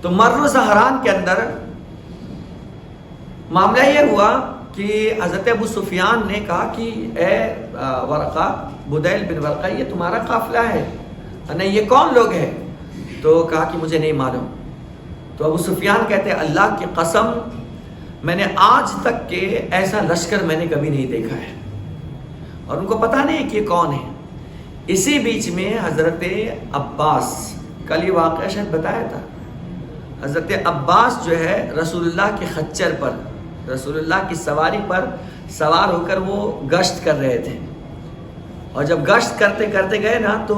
تو مر زہران کے اندر معاملہ یہ ہوا کہ حضرت ابو سفیان نے کہا کہ اے ورقہ، بدیل بن ورقہ، یہ تمہارا قافلہ ہے، نہیں یہ کون لوگ ہیں؟ تو کہا کہ مجھے نہیں معلوم۔ تو ابو سفیان کہتے ہیں اللہ کی قسم میں نے آج تک کہ ایسا لشکر میں نے کبھی نہیں دیکھا ہے، اور ان کو پتہ نہیں کہ یہ کون ہے۔ اسی بیچ میں حضرت عباس، کل یہ واقعہ شاید بتایا تھا، حضرت عباس جو ہے رسول اللہ کے خچر پر، رسول اللہ کی سواری پر سوار ہو کر وہ گشت کر رہے تھے، اور جب گشت کرتے کرتے گئے نا تو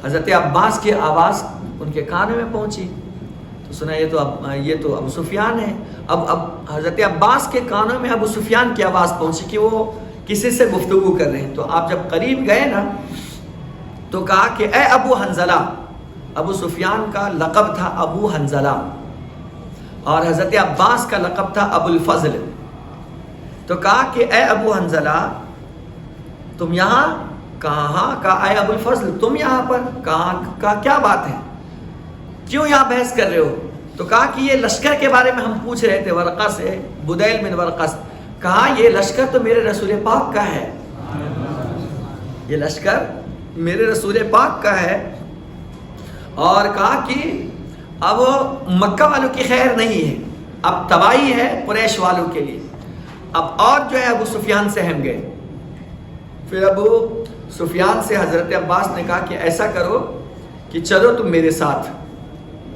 حضرت عباس کی آواز ان کے کانوں میں پہنچی، تو سنا یہ تو ابو سفیان ہے۔ اب حضرت عباس کے کانوں میں ابو سفیان کی آواز پہنچی کہ وہ کسی سے گفتگو کر رہے ہیں۔ تو آپ جب قریب گئے نا تو کہا کہ اے ابو حنظلہ، ابو سفیان کا لقب تھا ابو حنظلہ، اور حضرت عباس کا لقب تھا ابو الفضل۔ تو کہا کہ اے ابو حنظلہ تم یہاں؟ کہاں؟ کہا اے ابو الفضل تم یہاں پر؟ کہا کیا بات ہے، کیوں یہاں بحث کر رہے ہو؟ تو کہا کہ یہ لشکر کے بارے میں ہم پوچھ رہے تھے ورقہ سے، بدیل بن ورقہ سے۔ کہا یہ لشکر تو میرے رسول پاک کا ہے، یہ لشکر میرے رسول پاک کا ہے، اور کہا کہ اب مکہ والوں کی خیر نہیں ہے، اب تباہی ہے قریش والوں کے لیے۔ اب اور جو ہے ابو سفیان سے ہم گئے، پھر ابو سفیان سے حضرت عباس نے کہا کہ ایسا کرو کہ چلو تم میرے ساتھ،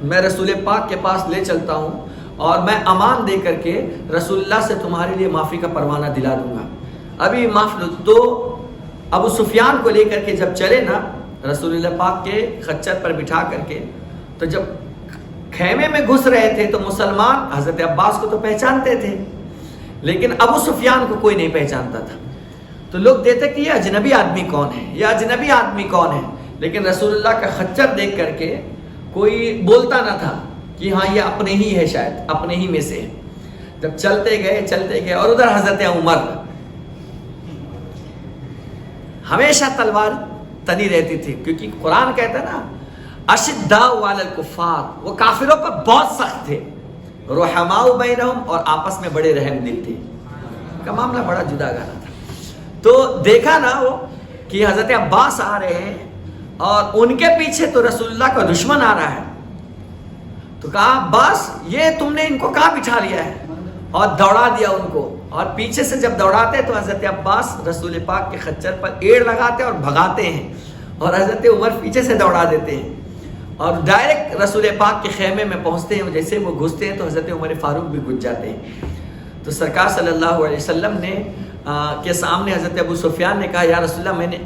میں رسول پاک کے پاس لے چلتا ہوں، اور میں امان دے کر کے رسول اللہ سے تمہارے لیے معافی کا پروانہ دلا دوں گا۔ ابھی معاف تو ابو سفیان کو لے کر کے جب چلے نا رسول اللہ پاک کے خچر پر بٹھا کر کے، تو جب خیمے میں گھس رہے تھے تو مسلمان حضرت عباس کو تو پہچانتے تھے، لیکن ابو سفیان کو کوئی نہیں پہچانتا تھا۔ تو لوگ دیتے کہ یہ اجنبی آدمی کون ہے، یہ اجنبی آدمی کون ہے، لیکن رسول اللہ کا خچر دیکھ کر کے کوئی بولتا نہ تھا کہ ہاں یہ اپنے ہی ہے، شاید اپنے ہی میں سے۔ جب چلتے گئے اور ادھر حضرت عمر ہمیشہ تلوار تنی رہتی تھی، کیونکہ قرآن کہتا ہے نا اشداء علی الکفار، وہ کافروں پر بہت سخت تھے، رحماء بینہم، اور آپس میں بڑے رحم دل تھے، کا معاملہ بڑا جدا گانا تھا۔ تو دیکھا نا وہ کہ حضرت عباس آ رہے ہیں اور ان کے پیچھے تو رسول اللہ کا دشمن آ رہا ہے، تو کہا عباس یہ تم نے ان کو کہاں بٹھا لیا ہے، اور دوڑا دیا ان کو، اور پیچھے سے جب دوڑاتے تو حضرت عباس رسول پاک کے خچر پر ایڑ لگاتے اور بھگاتے ہیں، اور حضرت عمر پیچھے سے دوڑا دیتے ہیں، اور ڈائریکٹ رسول پاک کے خیمے میں پہنچتے ہیں۔ جیسے وہ گھستے ہیں تو حضرت عمر فاروق بھی گھس جاتے ہیں۔ تو سرکار صلی اللہ علیہ وسلم نے کے سامنے حضرت ابو سفیان نے کہا یا رسول اللہ، میں نے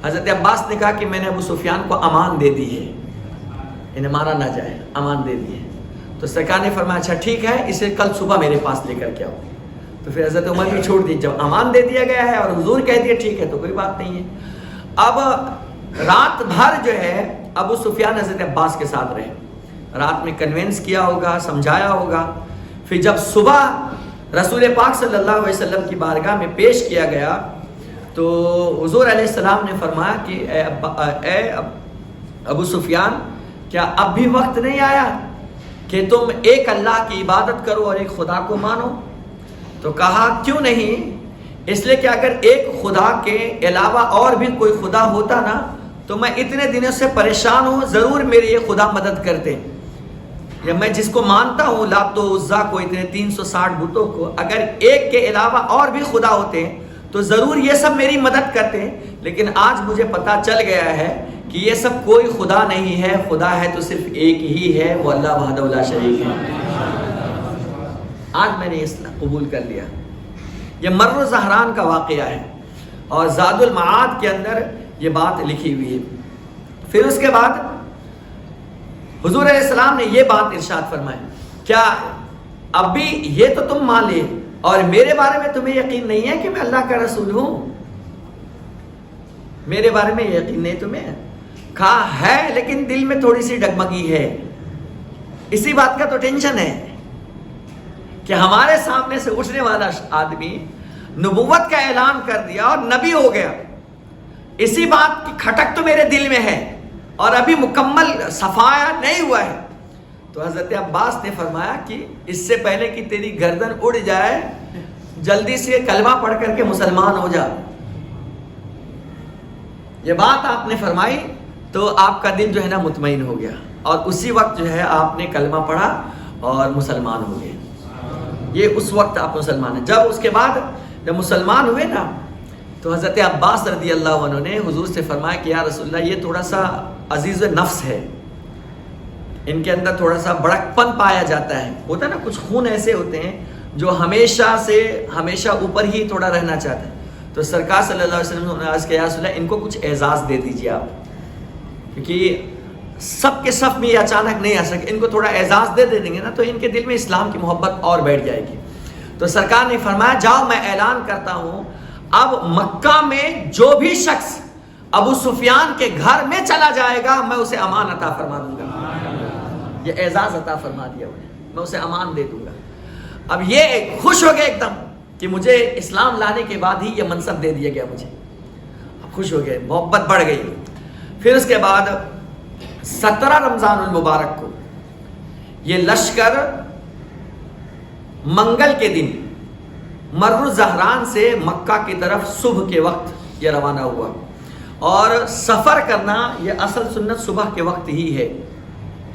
حضرت عباس نے کہا کہ میں نے ابو سفیان کو امان دے دی ہے، انہیں مارا نہ جائے، امان دے دی ہے۔ تو سرکار نے فرمایا اچھا ٹھیک ہے، اسے کل صبح میرے پاس لے کر کے آؤ۔ تو پھر حضرت عمر بھی چھوڑ دی، جب امان دے دیا گیا ہے اور حضور کہہ دیا ٹھیک ہے تو کوئی بات نہیں ہے۔ اب رات بھر جو ہے ابو سفیان حضرت عباس کے ساتھ رہے، رات میں کنونس کیا ہوگا، سمجھایا ہوگا۔ پھر جب صبح رسول پاک صلی اللہ علیہ وسلم کی بارگاہ میں پیش کیا گیا تو حضور علیہ السلام نے فرمایا کہ اے ابو سفیان، کیا اب بھی وقت نہیں آیا کہ تم ایک اللہ کی عبادت کرو اور ایک خدا کو مانو؟ تو کہا کیوں نہیں، اس لیے کہ اگر ایک خدا کے علاوہ اور بھی کوئی خدا ہوتا نا تو میں اتنے دنوں سے پریشان ہوں، ضرور میرے یہ خدا مدد کرتے، یا میں جس کو مانتا ہوں لات و عزا کو، اتنے 360 بتوں کو، اگر ایک کے علاوہ اور بھی خدا ہوتے تو ضرور یہ سب میری مدد کرتے، لیکن آج مجھے پتا چل گیا ہے کہ یہ سب کوئی خدا نہیں ہے، خدا ہے تو صرف ایک ہی ہے، وہ اللہ وحدہ لا شریک ہے۔ آج میں نے اس قبول کر لیا۔ یہ مر زہران کا واقعہ ہے، اور زاد المعاد کے اندر یہ بات لکھی ہوئی ہے۔ پھر اس کے بعد حضور علیہ السلام نے یہ بات ارشاد فرمائی، کیا اب بھی یہ تو تم مان لیے اور میرے بارے میں تمہیں یقین نہیں ہے کہ میں اللہ کا رسول ہوں؟ میرے بارے میں یقین نہیں تمہیں؟ کہا ہے، لیکن دل میں تھوڑی سی ڈگمگی ہے، اسی بات کا تو ٹینشن ہے کہ ہمارے سامنے سے اٹھنے والا آدمی نبوت کا اعلان کر دیا اور نبی ہو گیا، اسی بات کی کھٹک تو میرے دل میں ہے، اور ابھی مکمل صفایا نہیں ہوا ہے۔ تو حضرت عباس نے فرمایا کہ اس سے پہلے کہ تیری گردن اڑ جائے جلدی سے کلمہ پڑھ کر کے مسلمان ہو جا. یہ بات آپ نے فرمائی تو آپ کا دل جو ہے نا مطمئن ہو گیا اور اسی وقت جو ہے آپ نے کلمہ پڑھا اور مسلمان ہو گئے. یہ اس وقت آپ مسلمان ہیں. جب اس کے بعد جب مسلمان ہوئے نا تو حضرت عباس رضی اللہ عنہ نے حضور سے فرمایا کہ یا رسول اللہ یہ تھوڑا سا عزیز نفس ہے, ان کے اندر تھوڑا سا بڑک پن پایا جاتا ہے. ہوتا ہے نا کچھ خون ایسے ہوتے ہیں جو ہمیشہ اوپر ہی تھوڑا رہنا چاہتے ہیں. تو سرکار صلی اللہ علیہ وسلم نے عرض کیا یا رسول اللہ ان کو کچھ اعزاز دے دیجیے آپ, کیونکہ سب کے صف میں یہ اچانک نہیں آ سکے, ان کو تھوڑا اعزاز دے دیں گے نا تو ان کے دل میں اسلام کی محبت اور بیٹھ جائے گی. تو سرکار نے فرمایا جاؤ میں اعلان کرتا ہوں اب مکہ میں جو بھی شخص ابو سفیان کے گھر میں چلا جائے گا میں اسے امان عطا فرما دوں گا. یہ اعزاز عطا فرما دیا میں اسے امان دے دوں گا. اب یہ خوش ہو گئے ایک دم کہ مجھے اسلام لانے کے بعد ہی یہ منصب دے دیا گیا مجھے. اب خوش ہو گئے, محبت بڑھ گئی. پھر اس کے بعد 17 رمضان المبارک کو یہ لشکر منگل کے دن مر الزہران سے مکہ کی طرف صبح کے وقت یہ روانہ ہوا. اور سفر کرنا یہ اصل سنت صبح کے وقت ہی ہے.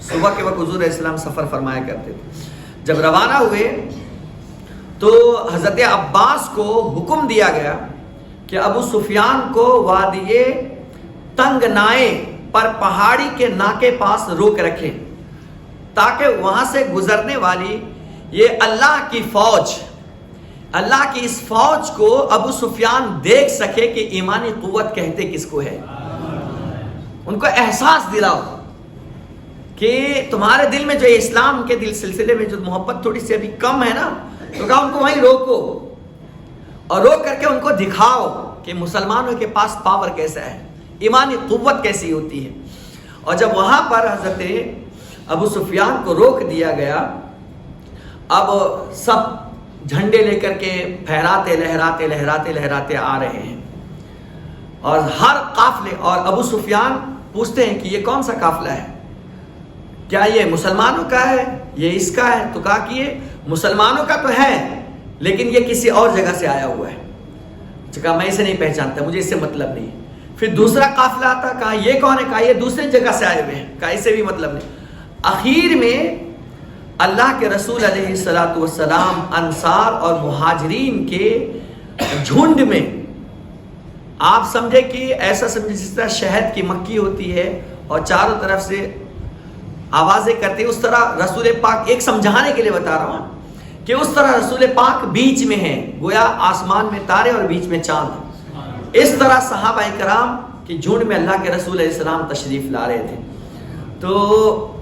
صبح کے وقت حضور علیہ السلام سفر فرمایا کرتے تھے. جب روانہ ہوئے تو حضرت عباس کو حکم دیا گیا کہ ابو سفیان کو وادی تنگ نائے پر پہاڑی کے ناکے پاس روک رکھے تاکہ وہاں سے گزرنے والی یہ اللہ کی فوج, اللہ کی اس فوج کو ابو سفیان دیکھ سکے کہ ایمانی قوت کہتے کس کو ہے. ان کو احساس دلاؤ کہ تمہارے دل میں جو اسلام کے دل سلسلے میں جو محبت تھوڑی سی ابھی کم ہے نا, تو کہا ان کو وہیں روکو اور روک کر کے ان کو دکھاؤ کہ مسلمانوں کے پاس پاور کیسا ہے, ایمانی قوت کیسی ہوتی ہے. اور جب وہاں پر حضرت ابو سفیان کو روک دیا گیا, اب سب جھنڈے لے کر کے پھہراتے لہراتے آ رہے ہیں اور ہر قافلے, اور ابو سفیان پوچھتے ہیں کہ یہ کون سا قافلہ ہے, کیا یہ مسلمانوں کا ہے, یہ اس کا ہے؟ تو کہا کہ یہ مسلمانوں کا تو ہے لیکن یہ کسی اور جگہ سے آیا ہوا ہے. کہا میں اسے نہیں پہچانتا, مجھے اس سے مطلب نہیں. پھر دوسرا قافلہ آتا, کہا یہ کون ہے, کہا یہ دوسری جگہ سے آئے ہوئے ہیں, کہا اس سے بھی مطلب نہیں. اخیر میں اللہ کے رسول علیہ الصلوۃ والسلام انصار اور مہاجرین کے جھنڈ میں, آپ سمجھے کہ ایسا سمجھے جس طرح شہد کی مکھی ہوتی ہے اور چاروں طرف سے آوازیں کرتے, اس طرح رسول پاک, ایک سمجھانے کے لیے بتا رہا ہوں کہ اس طرح رسول پاک بیچ میں ہیں, گویا آسمان میں تارے اور بیچ میں چاند. اس طرح صحابہ کرام کی جھنڈ میں اللہ کے رسول علیہ السلام تشریف لا رہے تھے. تو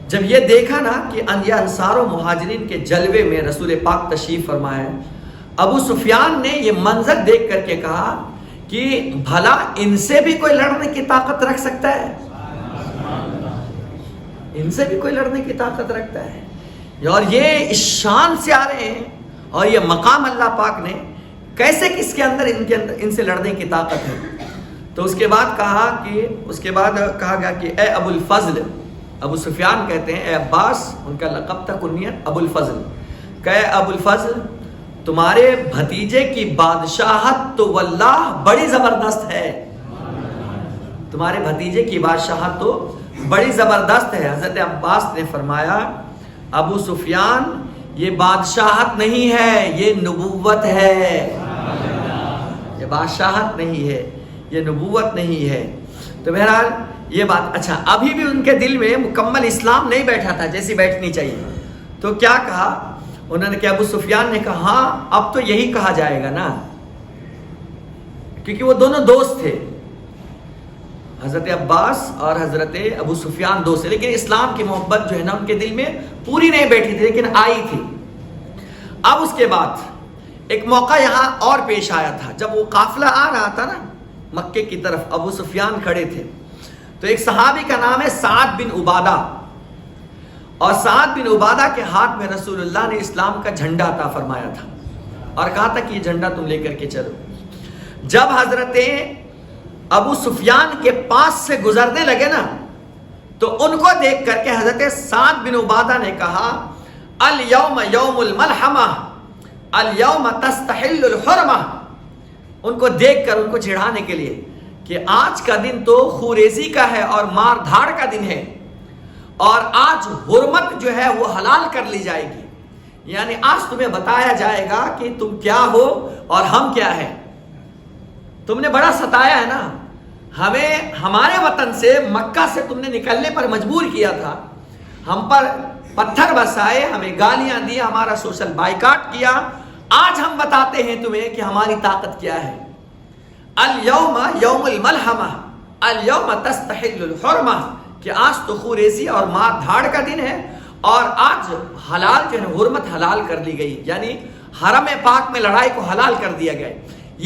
جب یہ دیکھا نا کہ انصار و مہاجرین کے جلوے میں رسول پاک تشریف فرمائے, ابو سفیان نے یہ منظر دیکھ کر کے کہا کہ بھلا ان سے بھی کوئی لڑنے کی طاقت رکھ سکتا ہے, ان سے بھی کوئی لڑنے کی طاقت رکھتا ہے, اور یہ اس شان سے آ رہے ہیں اور یہ مقام اللہ پاک نے کیسے کس کے اندر ان سے لڑنے کی طاقت ہے. تو اس کے بعد کہا گیا کہ اے ابو الفضل, ابو سفیان کہتے ہیں اے عباس, ان کا لقب تھا کنیت ابو الفضل, کہ اے ابو الفضل تمہارے بھتیجے کی بادشاہت تو واللہ بڑی زبردست ہے, تمہارے بھتیجے کی بادشاہت تو بڑی زبردست ہے. حضرت عباس نے فرمایا ابو سفیان یہ بادشاہت نہیں ہے, یہ نبوت ہے, یہ بادشاہت نہیں ہے, یہ نبوت نہیں ہے. تو بہرحال یہ بات, اچھا ابھی بھی ان کے دل میں مکمل اسلام نہیں بیٹھا تھا جیسی بیٹھنی چاہیے. تو کیا کہا انہوں نے کہ ابو سفیان نے کہا ہاں اب تو یہی کہا جائے گا نا, کیونکہ وہ دونوں دوست تھے, حضرت عباس اور حضرت ابو سفیان دوست تھے, لیکن اسلام کی محبت جو ہے نا ان کے دل میں پوری نہیں بیٹھی تھی لیکن آئی تھی. اب اس کے بعد ایک موقع یہاں اور پیش آیا تھا. جب وہ قافلہ آ رہا تھا نا مکے کی طرف, ابو سفیان کھڑے تھے, تو ایک صحابی کا نام ہے سعد بن عبادہ, اور سعد بن عبادہ کے ہاتھ میں رسول اللہ نے اسلام کا جھنڈا عطا فرمایا تھا اور کہا تھا کہ یہ جھنڈا تم لے کر کے چلو. جب حضرت ابو سفیان کے پاس سے گزرنے لگے نا تو ان کو دیکھ کر کے حضرت سعد بن عبادہ نے کہا الیوم یوم الملحمہ الیوم تستحل الحرمہ، ان کو دیکھ کر ان کو چڑھانے کے لیے کہ آج کا دن تو خوریزی کا ہے اور مار دھاڑ کا دن ہے، اور آج حرمت جو ہے وہ حلال کر لی جائے گی، یعنی آج تمہیں بتایا جائے گا کہ تم کیا ہو اور ہم کیا ہیں۔ تم نے بڑا ستایا ہے نا ہمیں، ہمارے وطن سے مکہ سے تم نے نکلنے پر مجبور کیا تھا، ہم پر پتھر برسائے، ہمیں گالیاں دی، ہمارا سوشل بائیکاٹ کیا، آج ہم بتاتے ہیں تمہیں کہ ہماری طاقت کیا ہے۔ الیوم یوم الملحمہ الیوم تستحل الحرمہ، کہ آج تو خوریزی اور مار دھاڑ کا دن ہے، اور آج حلال جو ہے حرمت حلال کر لی گئی، یعنی حرم پاک میں لڑائی کو حلال کر دیا گیا۔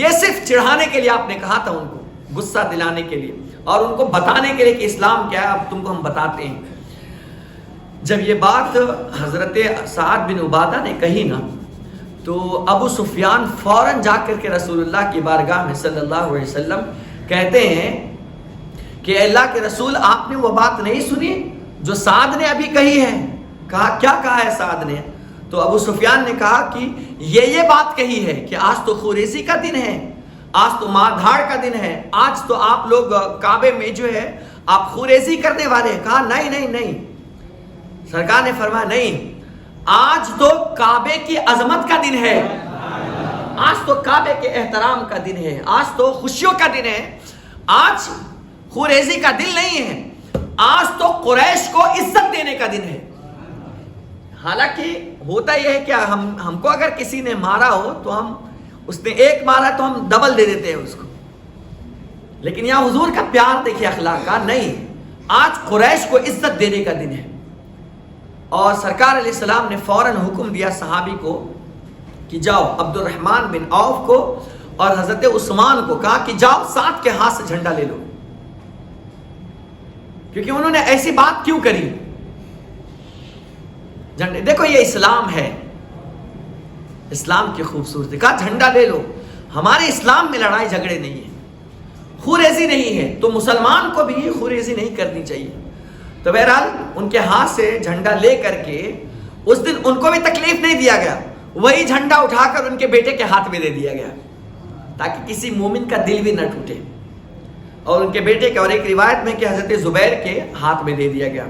یہ صرف چڑھانے کے لیے آپ نے کہا تھا، ان کو غصہ دلانے کے لیے اور ان کو بتانے کے لیے کہ اسلام کیا ہے، اب تم کو ہم بتاتے ہیں۔ جب یہ بات حضرت سعد بن عبادہ نے کہی نا، تو ابو سفیان فوراً جا کر کے رسول اللہ کی بارگاہ میں صلی اللہ علیہ وسلم کہتے ہیں کہ اللہ کے رسول آپ نے وہ بات نہیں سنی جو سعد نے ابھی کہی ہے؟ کہا کیا کہا ہے سعد نے؟ تو ابو سفیان نے کہا کہ یہ بات کہی ہے کہ آج تو خوریزی کا دن ہے، آج تو مار دھاڑ کا دن ہے، آج تو آپ لوگ کعبے میں جو ہے آپ خوریزی کرنے والے ہیں۔ کہا نہیں نہیں نہیں، سرکار نے فرمایا نہیں، آج تو کعبے کی عظمت کا دن ہے، آج تو کعبے کے احترام کا دن ہے، آج تو خوشیوں کا دن ہے، آج خوریزی کا دن نہیں ہے، آج تو قریش کو عزت دینے کا دن ہے۔ حالانکہ ہوتا یہ ہے کہ ہم کو اگر کسی نے مارا ہو تو ہم، اس نے ایک مارا تو ہم ڈبل دے دیتے ہیں اس کو، لیکن یہاں حضور کا پیار دیکھیے، اخلاق کا، نہیں، آج قریش کو عزت دینے کا دن ہے۔ اور سرکار علیہ السلام نے فوراً حکم دیا صحابی کو کہ جاؤ، عبد الرحمن بن عوف کو اور حضرت عثمان کو کہا کہ جاؤ سعد کے ہاتھ سے جھنڈا لے لو، کیونکہ انہوں نے ایسی بات کیوں کری؟ جھنڈے، دیکھو یہ اسلام ہے، اسلام کی خوبصورتی، کہا جھنڈا لے لو۔ ہمارے اسلام میں لڑائی جھگڑے نہیں ہے، خوریزی نہیں ہے، تو مسلمان کو بھی خوریزی نہیں کرنی چاہیے۔ تو بہرحال ان کے ہاتھ سے جھنڈا لے کر کے اس دن ان کو بھی تکلیف نہیں دیا گیا، وہی جھنڈا اٹھا کر ان کے بیٹے کے ہاتھ میں دے دیا گیا تاکہ کسی مومن کا دل بھی نہ ٹوٹے، اور ان کے بیٹے کے، اور ایک روایت میں کہ حضرت زبیر کے ہاتھ میں دے دیا گیا۔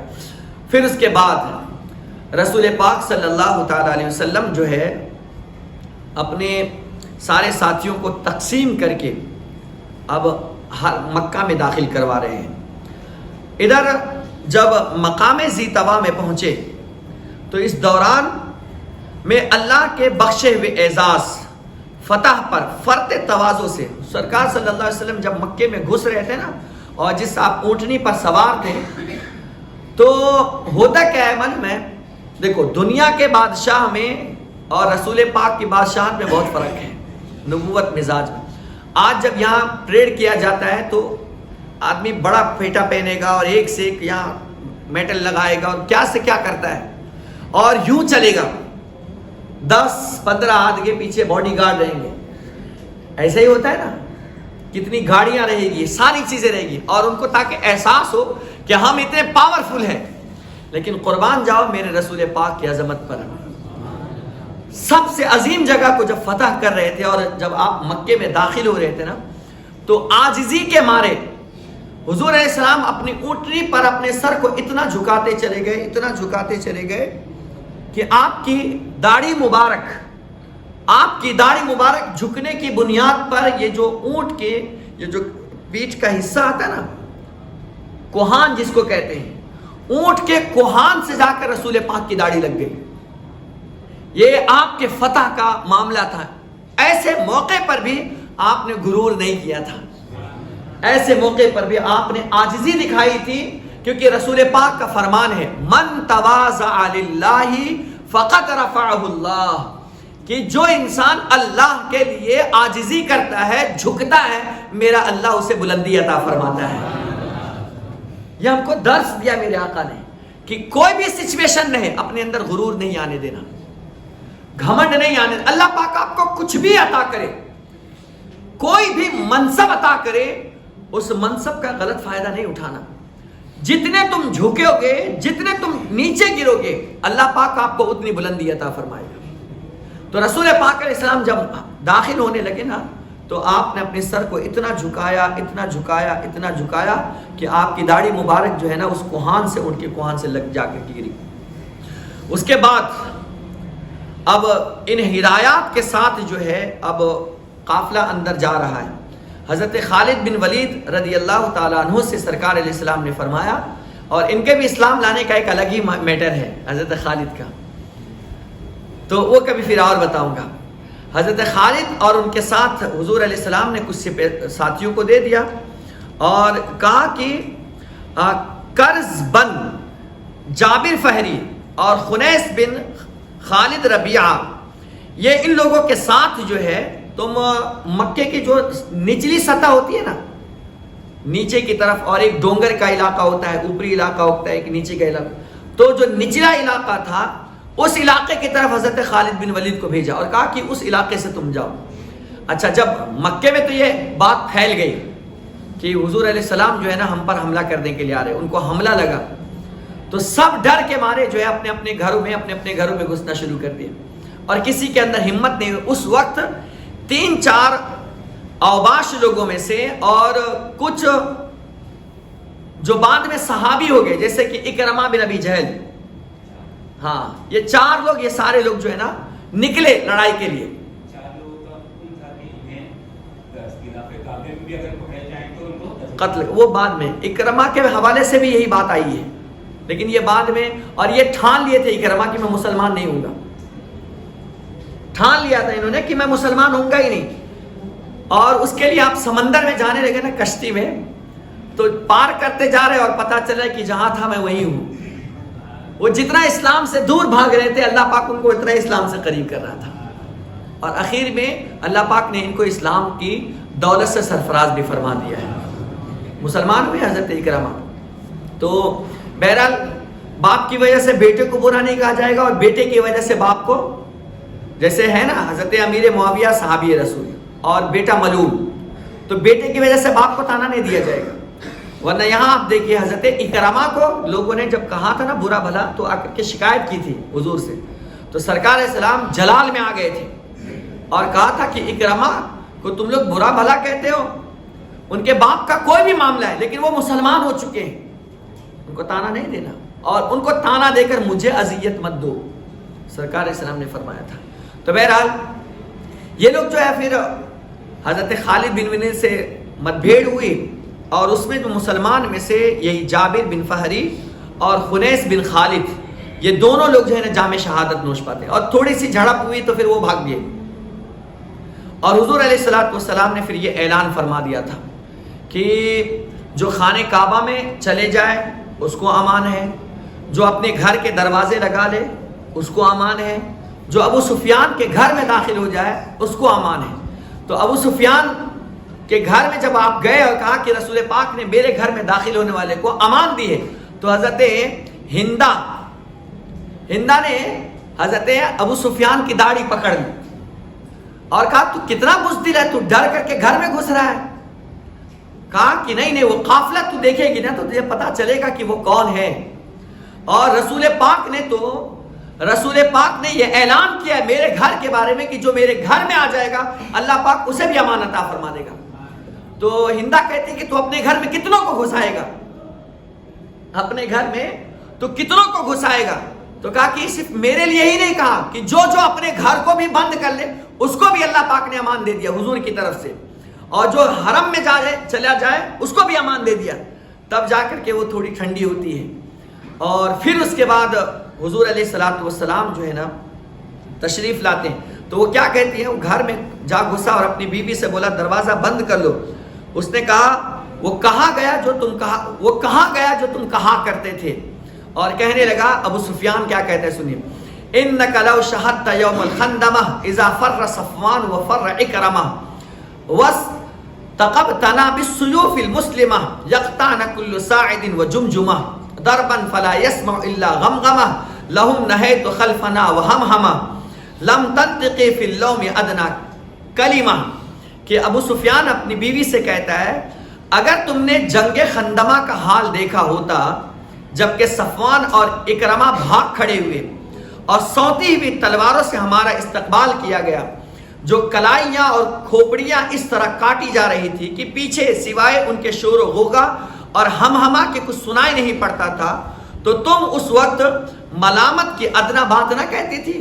پھر اس کے بعد رسول پاک صلی اللہ تعالی علیہ وسلم جو ہے اپنے سارے ساتھیوں کو تقسیم کر کے اب مکہ میں داخل کروا رہے ہیں۔ ادھر جب مقام ذی طوا میں پہنچے تو اس دوران میں اللہ کے بخشے ہوئے اعزاز فتح پر فرط تواضع سے سرکار صلی اللہ علیہ وسلم جب مکے میں گھس رہے تھے نا، اور جس آپ اونٹنی پر سوار تھے، تو ہوتا کیا ہے من میں، دیکھو دنیا کے بادشاہ میں اور رسول پاک کی بادشاہت میں بہت فرق ہے، نبوت مزاج میں۔ آج جب یہاں پریڈ کیا جاتا ہے تو آدمی بڑا پھیٹا پہنے گا اور ایک سے ایک یہاں میٹل لگائے گا اور کیا سے کیا کرتا ہے، اور یوں چلے گا، 10-15 آدمی پیچھے باڈی گارڈ رہیں گے، ایسا ہی ہوتا ہے نا، کتنی گاڑیاں رہے گی، ساری چیزیں رہے گی، اور ان کو تاکہ احساس ہو کہ ہم اتنے پاورفل ہیں۔ لیکن قربان جاؤ میرے رسول پاک کی عظمت پر، سب سے عظیم جگہ کو جب فتح کر رہے تھے اور جب آپ مکے میں داخل ہو رہے تھے نا، تو عاجزی کے مارے حضور علیہ السلام اپنی اونٹنی پر اپنے سر کو اتنا جھکاتے چلے گئے، اتنا جھکاتے چلے گئے کہ آپ کی داڑھی مبارک جھکنے کی بنیاد پر یہ جو اونٹ کے یہ جو پیٹھ کا حصہ آتا ہے نا، کوہان جس کو کہتے ہیں، اونٹ کے کوہان سے جا کر رسول پاک کی داڑھی لگ گئی۔ یہ آپ کے فتح کا معاملہ تھا۔ ایسے موقع پر بھی آپ نے غرور نہیں کیا تھا، ایسے موقع پر بھی آپ نے عاجزی دکھائی تھی، کیونکہ رسول پاک کا فرمان ہے من تواضع للہ فقد رفعہ اللہ، کہ جو انسان اللہ کے لیے عاجزی کرتا ہے، جھکتا ہے، میرا اللہ اسے بلندی عطا فرماتا ہے۔ یہ ہم کو درس دیا میرے آقا نے کہ کوئی بھی سچویشن نہیں، اپنے اندر غرور نہیں آنے دینا، گھمنڈ نہیں آنے دینا۔ اللہ پاک آپ کو کچھ بھی عطا کرے، کوئی بھی منصب عطا کرے، اس منصب کا غلط فائدہ نہیں اٹھانا۔ جتنے تم جھکو گے، جتنے تم نیچے گرو گے، اللہ پاک آپ کو اتنی بلندی عطا فرمائے گا۔ تو رسول پاک علیہ السلام جب داخل ہونے لگے نا تو آپ نے اپنے سر کو اتنا جھکایا، اتنا جھکایا، اتنا جھکایا کہ آپ کی داڑھی مبارک جو ہے نا اس کوہان سے، ان کے کوہان سے لگ جا کر گری۔ اس کے بعد اب ان ہدایات کے ساتھ جو ہے اب قافلہ اندر جا رہا ہے۔ حضرت خالد بن ولید رضی اللہ تعالیٰ عنہ سے سرکار علیہ السلام نے فرمایا، اور ان کے بھی اسلام لانے کا ایک الگ ہی میٹر ہے حضرت خالد کا، تو وہ کبھی پھر اور بتاؤں گا۔ حضرت خالد اور ان کے ساتھ حضور علیہ السلام نے کچھ ساتھیوں کو دے دیا اور کہا کہ قرض بن جابر فہری اور خنیس بن خالد ربیعہ، یہ ان لوگوں کے ساتھ جو ہے تم مکے کی جو نچلی سطح ہوتی ہے نا، نیچے کی طرف، اور ایک ڈونگر کا علاقہ ہوتا ہے، اوپری علاقہ ہوتا ہے ایک نیچے کا علاقہ، تو جو نچلا علاقہ تھا اس علاقے کی طرف حضرت خالد بن ولید کو بھیجا اور کہا کہ اس علاقے سے تم جاؤ۔ اچھا، جب مکے میں تو یہ بات پھیل گئی کہ حضور علیہ السلام جو ہے نا ہم پر حملہ کرنے کے لیے آ رہے، ان کو حملہ لگا تو سب ڈر کے مارے جو ہے اپنے اپنے گھروں میں گھسنا شروع کر دیا، اور کسی کے اندر ہمت نہیں۔ اس وقت 3-4 اوباش لوگوں میں سے اور کچھ جو بعد میں صحابی ہو گئے جیسے کہ اکرمہ بن ابی جہل، ہاں، یہ 4 لوگ، یہ سارے لوگ جو ہے نا نکلے لڑائی کے لیے۔ قتل وہ بعد میں، اکرمہ کے حوالے سے بھی یہی بات آئی ہے، لیکن یہ بعد میں، اور یہ ٹھان لیے تھے اکرمہ کہ میں مسلمان نہیں ہوں گا، ٹھان لیا تھا انہوں نے کہ میں مسلمان ہوں گا ہی نہیں۔ اور اس کے لیے آپ سمندر میں جانے لگے نا کشتی میں، تو پار کرتے جا رہے اور پتہ چلا کہ جہاں تھا میں وہی ہوں۔ وہ جتنا اسلام سے دور بھاگ رہے تھے اللہ پاک ان کو اتنا اسلام سے قریب کر رہا تھا، اور اخیر میں اللہ پاک نے ان کو اسلام کی دولت سے سرفراز بھی فرما دیا ہے، مسلمان ہوئے حضرت اکرمہ۔ تو بہرحال باپ کی وجہ سے بیٹے کو برا نہیں کہا جائے گا، اور بیٹے کی وجہ سے باپ کو، جیسے ہے نا حضرت امیر معاویہ صحابی رسول اور بیٹا ملعون، تو بیٹے کی وجہ سے باپ کو تانا نہیں دیا جائے گا۔ ورنہ یہاں آپ دیکھیے حضرت اکرمہ کو لوگوں نے جب کہا تھا نا برا بھلا تو آ کر کے شکایت کی تھی حضور سے، تو سرکار علیہ السلام جلال میں آ گئے تھے اور کہا تھا کہ اکرمہ کو تم لوگ برا بھلا کہتے ہو، ان کے باپ کا کوئی بھی معاملہ ہے لیکن وہ مسلمان ہو چکے ہیں، ان کو تانا نہیں دینا، اور ان کو تانا دے کر مجھے اذیت مت دو، سرکار علیہ السلام نے فرمایا تھا۔ تو بہرحال یہ لوگ جو ہے پھر حضرت خالد بن ولید سے مت بھیڑ ہوئی، اور اس میں جو مسلمان میں سے یہی جابر بن فہری اور خنیس بن خالد، یہ دونوں لوگ جو ہے نا جام شہادت نوش پاتے، اور تھوڑی سی جھڑپ ہوئی تو پھر وہ بھاگ گئے، اور حضور علیہ السلام نے پھر یہ اعلان فرما دیا تھا کہ جو خانہ کعبہ میں چلے جائے اس کو امان ہے، جو اپنے گھر کے دروازے لگا لے اس کو امان ہے، جو ابو سفیان کے گھر میں داخل ہو جائے اس کو امان ہے۔ تو ابو سفیان کہ گھر میں جب آپ گئے اور کہا کہ رسول پاک نے میرے گھر میں داخل ہونے والے کو امان دی ہے، تو حضرت ہندا نے حضرت ابو سفیان کی داڑھی پکڑ لی اور کہا تو کتنا بزدل ہے، تو ڈر کر کے گھر میں گھس رہا ہے۔ کہا کہ نہیں وہ قافلہ تو دیکھے گی نا تو تجھے پتا چلے گا کہ وہ کون ہے، اور رسول پاک نے یہ اعلان کیا ہے میرے گھر کے بارے میں کہ جو میرے گھر میں آ جائے گا اللہ پاک اسے بھی امان عطا فرما دے گا۔ تو ہندا کہتے ہیں کہ تو اپنے گھر میں کتنوں کو گھسائے گا، اپنے گھر میں تو کتنوں کو گھسائے گا؟ تو کہا کہ صرف میرے لیے ہی نہیں کہا کہ جو اپنے گھر کو بھی بند کر لے اس کو بھی اللہ پاک نے امان دے دیا حضور کی طرف سے، اور جو حرم میں چلا جائے اس کو بھی امان دے دیا، تب جا کر کے وہ تھوڑی ٹھنڈی ہوتی ہے۔ اور پھر اس کے بعد حضور علیہ السلام جو ہے نا تشریف لاتے ہیں، تو وہ کیا کہتی ہیں، وہ گھر میں جا گھسا اور اپنی بیوی سے بولا دروازہ بند کر لو۔ اس نے کہا وہ کہاں گیا جو تم کہا کرتے تھے، اور کہنے لگا ابو سفیان کیا کہتے ہیں سنیے، انک لو شہدت یوم الخندمہ اذا فر صفوان وفر اکرمہ واستقبتنا بالسیوف المسلمہ یقطعن کل ساعد وجمجمہ ضربا فلا يسمع الا غمغمہ لهم نهیت خلفنا وہمہمہ لم تنطقی فی اللوم ادنا کلمہ، کہ ابو سفیان اپنی بیوی سے کہتا ہے اگر تم نے جنگ خندمہ کا حال دیکھا ہوتا جبکہ صفوان اور اکرمہ بھاگ کھڑے ہوئے اور سونتی ہوئی تلواروں سے ہمارا استقبال کیا گیا، جو کلائیاں اور کھوپڑیاں اس طرح کاٹی جا رہی تھی کہ پیچھے سوائے ان کے شور و غوغا اور ہمہمہ کے کچھ سنائی نہیں پڑتا تھا، تو تم اس وقت ملامت کی ادنا بات نہ کہتی تھی.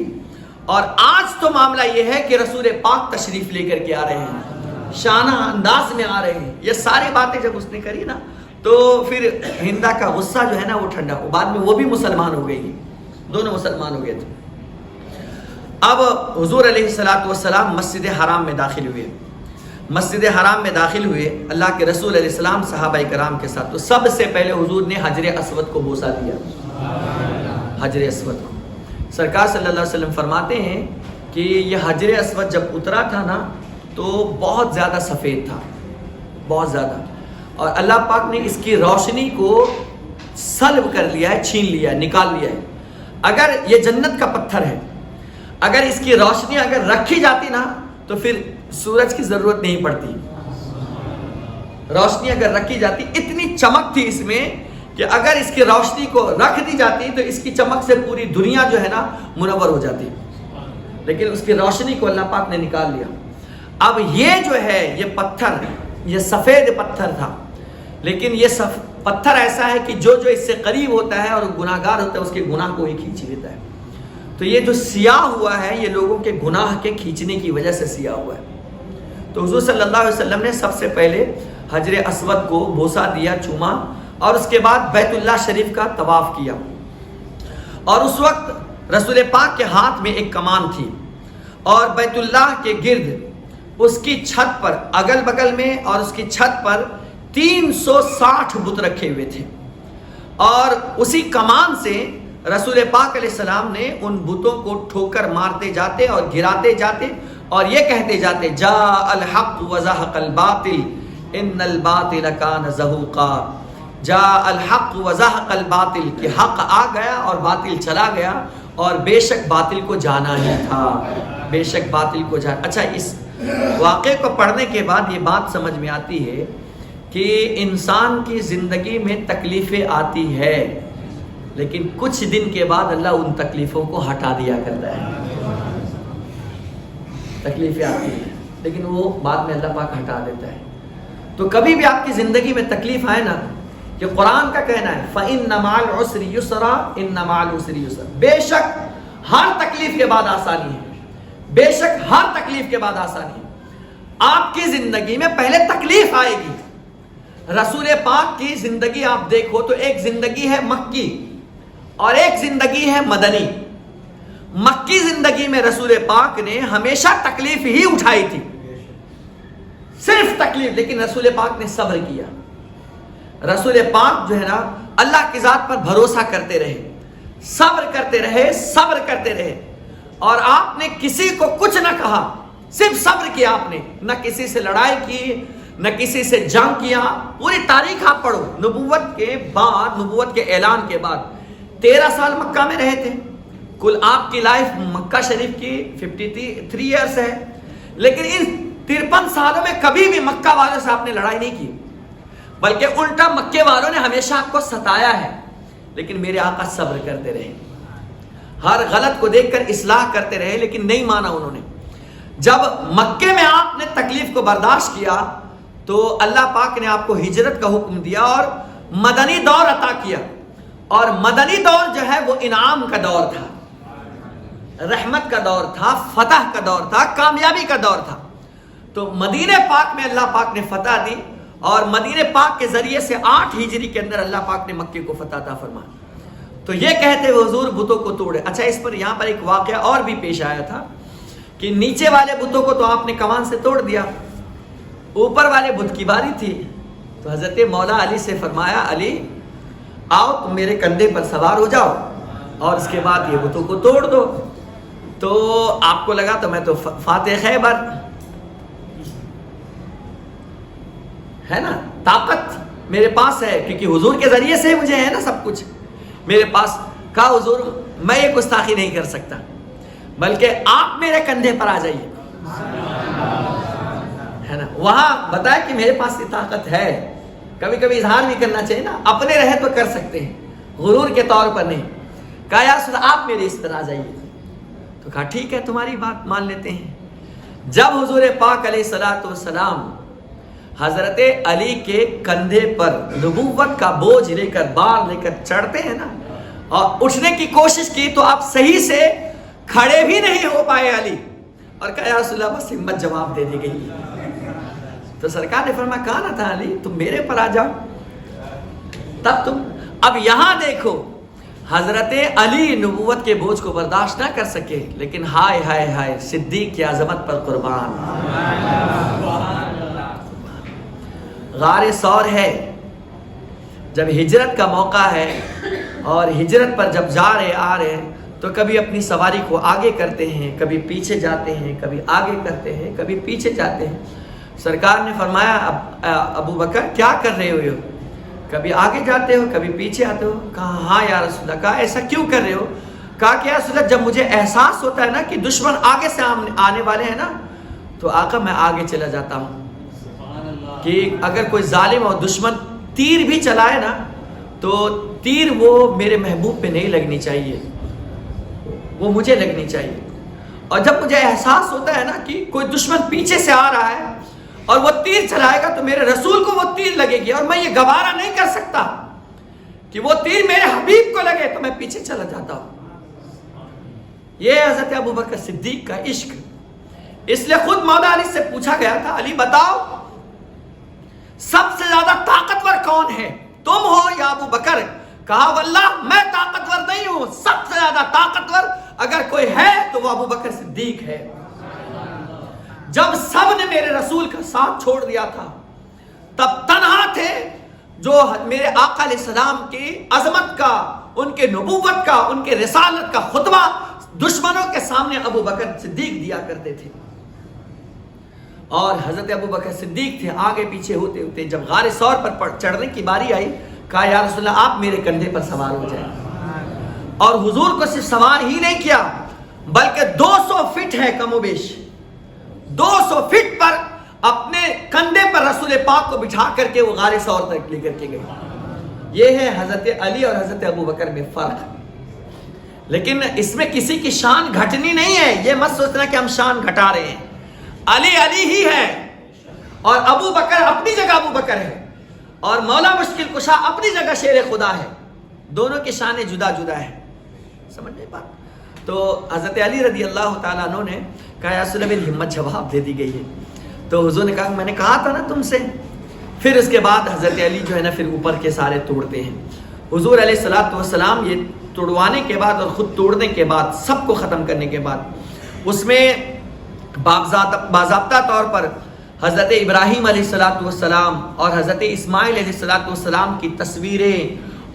اور آج تو معاملہ یہ ہے کہ رسول پاک تشریف لے کر کے آ رہے ہیں، شانہ انداز میں آ رہے ہیں. یہ ساری باتیں جب اس نے کری نا تو پھر ہندا کا غصہ جو ہے نا وہ ٹھنڈا ہو. بعد میں وہ بھی مسلمان ہو گئی، دونوں مسلمان ہو گئے تھے. اب حضور علیہ الصلوۃ والسلام مسجد حرام میں داخل ہوئے. مسجد حرام میں داخل ہوئے اللہ کے رسول علیہ السلام صحابہ کرام کے ساتھ. تو سب سے پہلے حضور نے حجر اسود کو بوسہ دیا. حجر اسود کو سرکار صلی اللہ علیہ وسلم فرماتے ہیں کہ یہ حجر اسود جب اترا تھا نا تو بہت زیادہ سفید تھا، بہت زیادہ، اور اللہ پاک نے اس کی روشنی کو سلب کر لیا ہے، چھین لیا ہے، نکال لیا ہے. اگر یہ جنت کا پتھر ہے، اگر اس کی روشنی اگر رکھی جاتی نا تو پھر سورج کی ضرورت نہیں پڑتی. روشنی اگر رکھی جاتی، اتنی چمک تھی اس میں کہ اگر اس کی روشنی کو رکھ دی جاتی تو اس کی چمک سے پوری دنیا جو ہے نا منور ہو جاتی. لیکن اس کی روشنی کو اللہ پاک نے نکال لیا. اب یہ جو ہے یہ پتھر، یہ سفید پتھر تھا، لیکن یہ پتھر ایسا ہے کہ جو اس سے قریب ہوتا ہے اور گناہ گار ہوتا ہے اس کے گناہ کو ہی کھینچ لیتا ہے. تو یہ جو سیاہ ہوا ہے یہ لوگوں کے گناہ کے کھینچنے کی وجہ سے سیاہ ہوا ہے. تو حضور صلی اللہ علیہ وسلم نے سب سے پہلے حجر اسود کو بوسہ دیا، چوما، اور اس کے بعد بیت اللہ شریف کا طواف کیا. اور اس وقت رسول پاک کے ہاتھ میں ایک کمان تھی اور بیت اللہ کے گرد اس کی چھت پر، اگل بگل میں اور اس کی چھت پر 360 بت رکھے ہوئے تھے. اور اسی کمان سے رسول پاک علیہ السلام نے ان بتوں کو ٹھوکر مارتے جاتے اور گراتے جاتے اور یہ کہتے جاتے جاء الحق وزهق الباطل ان الباطل كان زهوقا. جاء الحق وزهق الباطل کہ حق آ گیا اور باطل چلا گیا، اور بے شک باطل کو جانا ہی تھا، بے شک باطل کو جانا. اچھا، اس واقعے کو پڑھنے کے بعد یہ بات سمجھ میں آتی ہے کہ انسان کی زندگی میں تکلیفیں آتی ہے، لیکن کچھ دن کے بعد اللہ ان تکلیفوں کو ہٹا دیا کرتا ہے. تکلیفیں آتی ہیں لیکن وہ بعد میں اللہ پاک ہٹا دیتا ہے. تو کبھی بھی آپ کی زندگی میں تکلیف آئے نا، کہ قرآن کا کہنا ہے فَإِنَّ مَعَ الْعُسْرِ يُسْرًا إِنَّ مَعَ الْعُسْرِ يُسْرًا. بے شک ہر تکلیف کے بعد آسانی ہے، بے شک ہر تکلیف کے بعد آسانی ہے. آپ کی زندگی میں پہلے تکلیف آئے گی. رسول پاک کی زندگی آپ دیکھو تو ایک زندگی ہے مکی اور ایک زندگی ہے مدنی. مکی زندگی میں رسول پاک نے ہمیشہ تکلیف ہی اٹھائی تھی، صرف تکلیف، لیکن رسول پاک نے صبر کیا. رسول پاک جو ہے نا اللہ کی ذات پر بھروسہ کرتے رہے، صبر کرتے رہے، صبر کرتے رہے. اور آپ نے کسی کو کچھ نہ کہا، صرف صبر کیا. آپ نے نہ کسی سے لڑائی کی، نہ کسی سے جنگ کیا. پوری تاریخ آپ پڑھو، نبوت کے بعد، نبوت کے اعلان کے بعد 13 سال مکہ میں رہے تھے. کل آپ کی لائف مکہ شریف کی 53 ایئرس ہے، لیکن ان 53 سالوں میں کبھی بھی مکہ والوں سے آپ نے لڑائی نہیں کی، بلکہ الٹا مکے والوں نے ہمیشہ آپ کو ستایا ہے. لیکن میرے آقا صبر کرتے رہے، ہر غلط کو دیکھ کر اصلاح کرتے رہے، لیکن نہیں مانا انہوں نے. جب مکے میں آپ نے تکلیف کو برداشت کیا تو اللہ پاک نے آپ کو ہجرت کا حکم دیا اور مدنی دور عطا کیا. اور مدنی دور جو ہے وہ انعام کا دور تھا، رحمت کا دور تھا، فتح کا دور تھا، کامیابی کا دور تھا. تو مدینہ پاک میں اللہ پاک نے فتح دی اور مدینہ پاک کے ذریعے سے 8 ہجری کے اندر اللہ پاک نے مکے کو فتح عطا فرمایا. تو یہ کہتے ہوئے حضور بتوں کو توڑے. اچھا، اس پر یہاں پر ایک واقعہ اور بھی پیش آیا تھا کہ نیچے والے بتوں کو تو آپ نے کمان سے توڑ دیا، اوپر والے بت کی باری تھی. تو حضرت مولا علی سے فرمایا علی آؤ تم میرے کندھے پر سوار ہو جاؤ اور اس کے بعد یہ بتوں کو توڑ دو. تو آپ کو لگا تو میں تو فاتح خیبر ہے نا، طاقت میرے پاس ہے کیونکہ حضور کے ذریعے سے مجھے ہے نا سب کچھ میرے پاس. کہا حضور میں یہ گستاخی نہیں کر سکتا، بلکہ آپ میرے کندھے پر آ جائیے، ہے نا. وہاں بتایا کہ میرے پاس یہ طاقت ہے کبھی کبھی اظہار بھی کرنا چاہیے نا, اپنے رہے تو کر سکتے ہیں, غرور کے طور پر نہیں. کہا یا رسول اللہ آپ میرے اس طرح جائیے. تو کہا ٹھیک ہے تمہاری بات مان لیتے ہیں. جب حضور پاک علیہ الصلوۃ والسلام حضرت علی کے کندھے پر نبوت کا بوجھ لے کر, بار لے کر چڑھتے ہیں نا, اور اٹھنے کی کوشش کی تو آپ صحیح سے کھڑے بھی نہیں ہو پائے علی, اور کہا یا رسول اللہ بس ہمت جواب دے دی گئی. تو سرکار نے فرمایا کہا نہ تھا علی تم میرے پر آ جاؤ تب تم. اب یہاں دیکھو حضرت علی نبوت کے بوجھ کو برداشت نہ کر سکے, لیکن ہائے ہائے ہائے صدیق کی عظمت پر قربان. غار ثور ہے, جب ہجرت کا موقع ہے اور ہجرت پر جب جا رہے آ رہے تو کبھی اپنی سواری کو آگے کرتے ہیں, کبھی پیچھے جاتے ہیں, کبھی آگے کرتے ہیں, کبھی پیچھے جاتے ہیں. سرکار نے فرمایا ابو بکر کیا کر رہے ہو, کبھی آگے جاتے ہو کبھی پیچھے آتے ہو. کہا ہاں یا رسول اللہ. کہا ایسا کیوں کر رہے ہو؟ کہا کہ یا رسول اللہ جب مجھے احساس ہوتا ہے نا کہ دشمن آگے سے آنے والے ہیں نا تو آقا میں آگے چلا جاتا ہوں, کہ اگر کوئی ظالم اور دشمن تیر بھی چلائے نا تو تیر وہ میرے محبوب پہ نہیں لگنی چاہیے, وہ مجھے لگنی چاہیے. اور جب مجھے احساس ہوتا ہے نا کہ کوئی دشمن پیچھے سے آ رہا ہے اور وہ تیر چلائے گا تو میرے رسول کو وہ تیر لگے گی, اور میں یہ گوارا نہیں کر سکتا کہ وہ تیر میرے حبیب کو لگے, تو میں پیچھے چلا جاتا ہوں. یہ حضرت ابو بکر صدیق کا عشق. اس لیے خود مولا علی سے پوچھا گیا تھا علی بتاؤ سب سے زیادہ طاقتور کون ہے, تم ہو یا ابو بکر؟ کہا واللہ میں طاقتور نہیں ہوں, سب سے زیادہ طاقتور اگر کوئی ہے تو وہ ابو بکر صدیق ہے. جب سب نے میرے رسول کا ساتھ چھوڑ دیا تھا تب تنہا تھے جو میرے آقا علیہ السلام کی عظمت کا, ان کے نبوت کا, ان کے رسالت کا خطبہ دشمنوں کے سامنے ابو بکر صدیق دیا کرتے تھے. اور حضرت ابو بکر صدیق تھے آگے پیچھے ہوتے ہوتے. جب غار ثور پر چڑھنے کی باری آئی کہا یا رسول اللہ آپ میرے کندھے پر سوار ہو جائیں. اور حضور کو صرف سوار ہی نہیں کیا بلکہ 200 فٹ ہے کم و بیش, 200 فٹ پر اپنے کندھے پر رسول پاک کو بٹھا کر کے وہ غار ثور تک لے کر کے گئے. یہ ہے حضرت علی اور حضرت ابو بکر میں فرق. لیکن اس میں کسی کی شان گھٹنی نہیں ہے, یہ مت سوچنا کہ ہم شان گھٹا رہے ہیں. علی علی ہی ہے اور ابو بکر اپنی جگہ ابو بکر ہے, اور مولا مشکل کشا اپنی جگہ شیر خدا ہے. دونوں کی شانیں جدا جدا ہے. سمجھ نہیں بات؟ تو حضرت علی رضی اللہ تعالیٰ عنہ نے کہا یا رسول اللہ میری ہمت جواب دے دی گئی ہے. تو حضور نے کہا میں نے کہا تھا نا تم سے. پھر اس کے بعد حضرت علی جو ہے نا پھر اوپر کے سارے توڑتے ہیں. حضور علیہ الصلوۃ والسلام یہ توڑوانے کے بعد اور خود توڑنے کے بعد, سب کو ختم کرنے کے بعد, اس میں باضابطہ طور پر حضرت ابراہیم علیہ الصلوۃ والسلام اور حضرت اسماعیل علیہ الصلوۃ والسلام کی تصویریں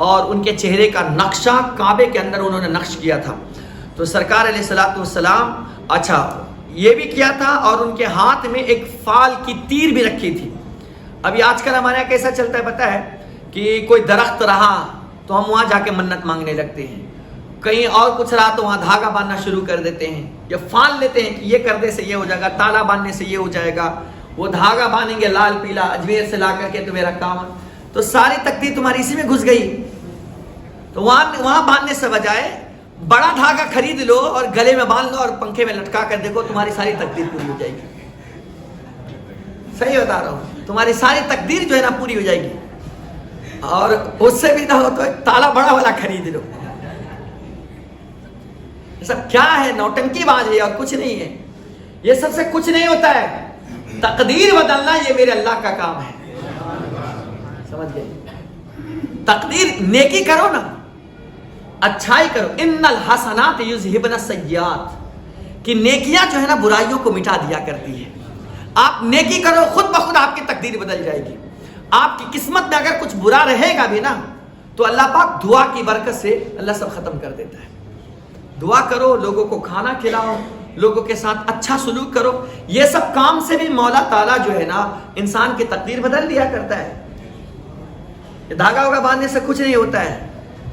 اور ان کے چہرے کا نقشہ کعبے کے اندر انہوں نے نقش کیا تھا. تو سرکار علیہ الصلوۃ والسلام اچھا یہ بھی کیا تھا, اور ان کے ہاتھ میں ایک فال کی تیر بھی رکھی تھی. ابھی آج کل ہمارے یہاں کیسا چلتا ہے پتہ ہے کہ کوئی درخت رہا تو ہم وہاں جا کے منت مانگنے لگتے ہیں, کہیں اور کچھ رہا تو وہاں دھاگا باندھنا شروع کر دیتے ہیں, یا فال لیتے ہیں کہ یہ کردے سے یہ ہو جائے گا, تالا باندھنے سے یہ ہو جائے گا, وہ دھاگا باندھیں گے لال پیلا اجمیر سے لا کر کے تو میرا کام. تو ساری تقدیر تمہاری اسی میں گھس گئی. تو وہاں باندھنے سے بجائے بڑا دھاگا خرید لو اور گلے میں باندھ لو اور پنکھے میں لٹکا کر دیکھو, تمہاری ساری تقدیر پوری ہو جائے گی. صحیح بتا رہا ہوں, تمہاری ساری تقدیر جو ہے نا پوری ہو جائے گی. اور اس سے بھی نہ ہو تو ایک تالا بڑا والا خرید لو. یہ سب کیا ہے؟ نوٹنکی باز ہے اور کچھ نہیں ہے. یہ سب سے کچھ نہیں ہوتا ہے. تقدیر بدلنا یہ میرے اللہ کا کام ہے. سمجھ گئے؟ تقدیر نیکی کرو نا, اچھائی کرو. ان الحسنات یذہبن السیئات, کہ نیکیاں جو ہے نا برائیوں کو مٹا دیا کرتی ہے. آپ نیکی کرو خود بخود آپ کی تقدیر بدل جائے گی. آپ کی قسمت میں اگر کچھ برا رہے گا بھی نا تو اللہ پاک دعا کی برکت سے اللہ سب ختم کر دیتا ہے. دعا کرو, لوگوں کو کھانا کھلاؤ, لوگوں کے ساتھ اچھا سلوک کرو. یہ سب کام سے بھی مولا تعالیٰ جو ہے نا انسان کی تقدیر بدل دیا کرتا ہے. یہ دھاگا ہوگا باندھنے سے کچھ نہیں ہوتا ہے.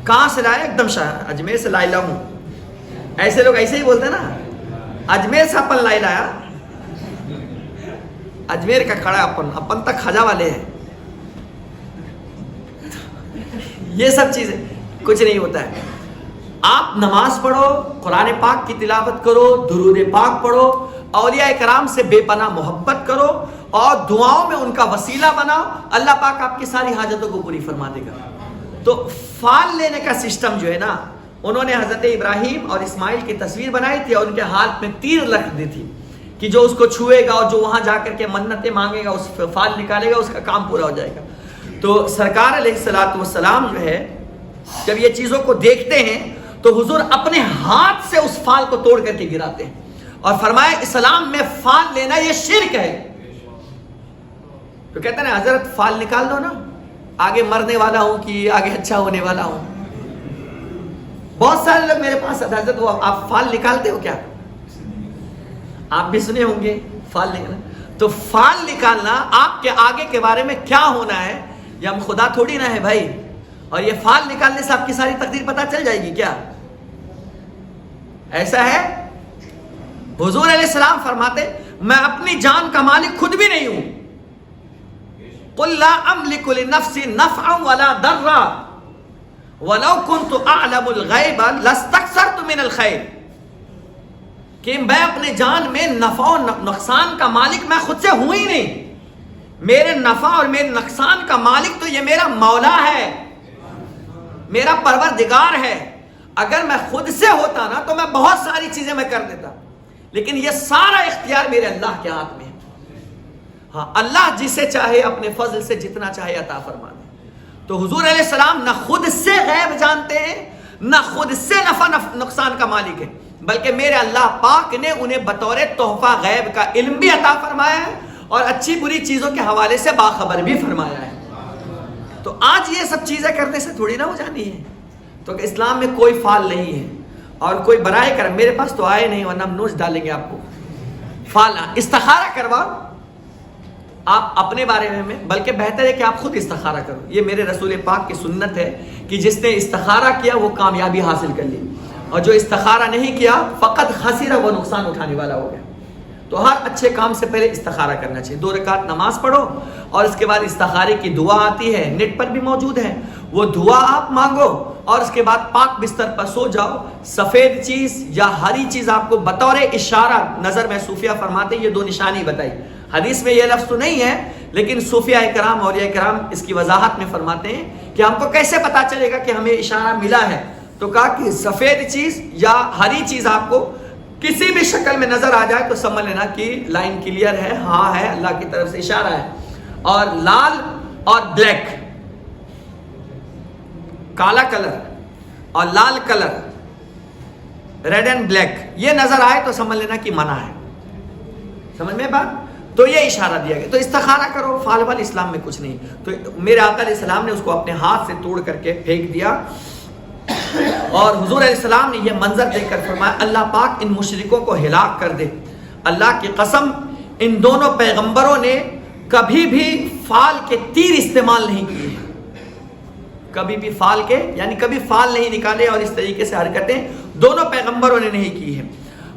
کہاں سے لایا؟ ایک دم اجمیر سے لائے لاؤں. ایسے لوگ ایسے ہی بولتے ہیں نا, اجمیر سے اپن لائے لایا. اجمیر کا کھڑا اپن تک خواجہ والے ہیں. یہ سب چیزیں کچھ نہیں ہوتا ہے. آپ نماز پڑھو, قرآن پاک کی تلاوت کرو, درود پاک پڑھو, اولیاء کرام سے بے پناہ محبت کرو اور دعاؤں میں ان کا وسیلہ بناؤ, اللہ پاک آپ کی ساری حاجتوں کو پوری فرما دے گا. تو فال لینے کا سسٹم جو ہے نا, انہوں نے حضرت ابراہیم اور اسماعیل کی تصویر بنائی تھی اور ان کے ہاتھ میں تیر رکھ دی تھی کہ جو اس کو چھوئے گا اور جو وہاں جا کر کے منتیں مانگے گا, اس فال نکالے گا, اس کا کام پورا ہو جائے گا. تو سرکار علیہ الصلوۃ والسلام جو ہے جب یہ چیزوں کو دیکھتے ہیں تو حضور اپنے ہاتھ سے اس فال کو توڑ کر کے گراتے ہیں اور فرمایا اسلام میں فال لینا یہ شرک ہے. تو کہتے ہیں نا حضرت فال نکال دو نا, آگے مرنے والا ہوں کہ آگے اچھا ہونے والا ہوں. بہت سارے لوگ میرے پاس آتے ہیں, حضرت وہ آپ فال نکالتے ہو کیا؟ آپ بھی سنے ہوں گے فال نکالنا. تو فال نکالنا آپ کے آگے کے بارے میں کیا ہونا ہے, یہ ہم خدا تھوڑی نہ ہے بھائی. اور یہ فال نکالنے سے آپ کی ساری تقدیر پتہ چل جائے گی کیا؟ ایسا ہے؟ حضور علیہ السلام فرماتے میں اپنی جان کا مالک خود بھی نہیں ہوں. قل لا املک لنفسی نفعا ولا ضرا ولو كنت اعلم الغیب لاستکثرت من الخیر. کہ میں اپنے جان میں نفع و نقصان کا مالک میں خود سے ہوں ہی نہیں. میرے نفع اور میرے نقصان کا مالک تو یہ میرا مولا ہے, میرا پروردگار ہے. اگر میں خود سے ہوتا نا تو میں بہت ساری چیزیں میں کر دیتا, لیکن یہ سارا اختیار میرے اللہ کے ہاتھ میں ہے. ہاں, اللہ جسے چاہے اپنے فضل سے جتنا چاہے عطا فرما دے. تو حضور علیہ السلام نہ خود سے غیب جانتے ہیں, نہ خود سے نفع نقصان کا مالک ہے, بلکہ میرے اللہ پاک نے انہیں بطور تحفہ غیب کا علم بھی عطا فرمایا ہے اور اچھی بری چیزوں کے حوالے سے باخبر بھی فرمایا ہے. تو آج یہ سب چیزیں کرنے سے تھوڑی نہ ہو جانی ہے. تو اسلام میں کوئی فال نہیں ہے. اور کوئی برائے کرم, میرے پاس تو آئے نہیں ورنہ ہم نوچ ڈالیں گے آپ کو. فال استخارہ کرواؤ آپ اپنے بارے میں, بلکہ بہتر ہے کہ آپ خود استخارہ کرو. یہ میرے رسول پاک کی سنت ہے کہ جس نے استخارہ کیا وہ کامیابی حاصل کر لی, اور جو استخارہ نہیں کیا فقط خسر, وہ نقصان اٹھانے والا ہو گیا. تو ہر اچھے کام سے پہلے استخارہ کرنا چاہیے. 2 رکعت نماز پڑھو اور اس کے بعد استخارے کی دعا آتی ہے, نیٹ پر بھی موجود ہے, وہ دعا آپ مانگو اور اس کے بعد پاک بستر پر سو جاؤ. سفید چیز یا ہری چیز آپ کو بطور اشارہ نظر میں صوفیہ فرماتے ہیں, یہ 2 نشانی بتائی. حدیث میں یہ لفظ تو نہیں ہے, لیکن صوفیہ کرام اولیاء کرام اس کی وضاحت میں فرماتے ہیں کہ ہم کو کیسے پتا چلے گا کہ ہمیں اشارہ ملا ہے. تو کہا کہ سفید چیز یا ہری چیز آپ کو کسی بھی شکل میں نظر آ جائے تو سمجھ لینا کہ لائن کلیئر ہے, ہاں ہے, اللہ کی طرف سے اشارہ ہے. اور لال اور بلیک, کالا کلر اور لال کلر, ریڈ اینڈ بلیک, یہ نظر آئے تو سمجھ لینا کہ منع ہے. سمجھ میں بات؟ تو یہ اشارہ دیا گیا. تو استخارہ کرو, فال وال اسلام میں کچھ نہیں. تو میرے آقا علیہ السلام نے اس کو اپنے ہاتھ سے توڑ کر کے پھینک دیا, اور حضور علیہ السلام نے یہ منظر دیکھ کر فرمایا اللہ پاک ان مشرکوں کو ہلاک کر دے. اللہ کی قسم ان دونوں پیغمبروں نے کبھی بھی فال کے تیر استعمال نہیں کیے, کبھی بھی فال کے یعنی کبھی فال نہیں نکالے, اور اس طریقے سے حرکتیں دونوں پیغمبروں نے نہیں کی ہیں.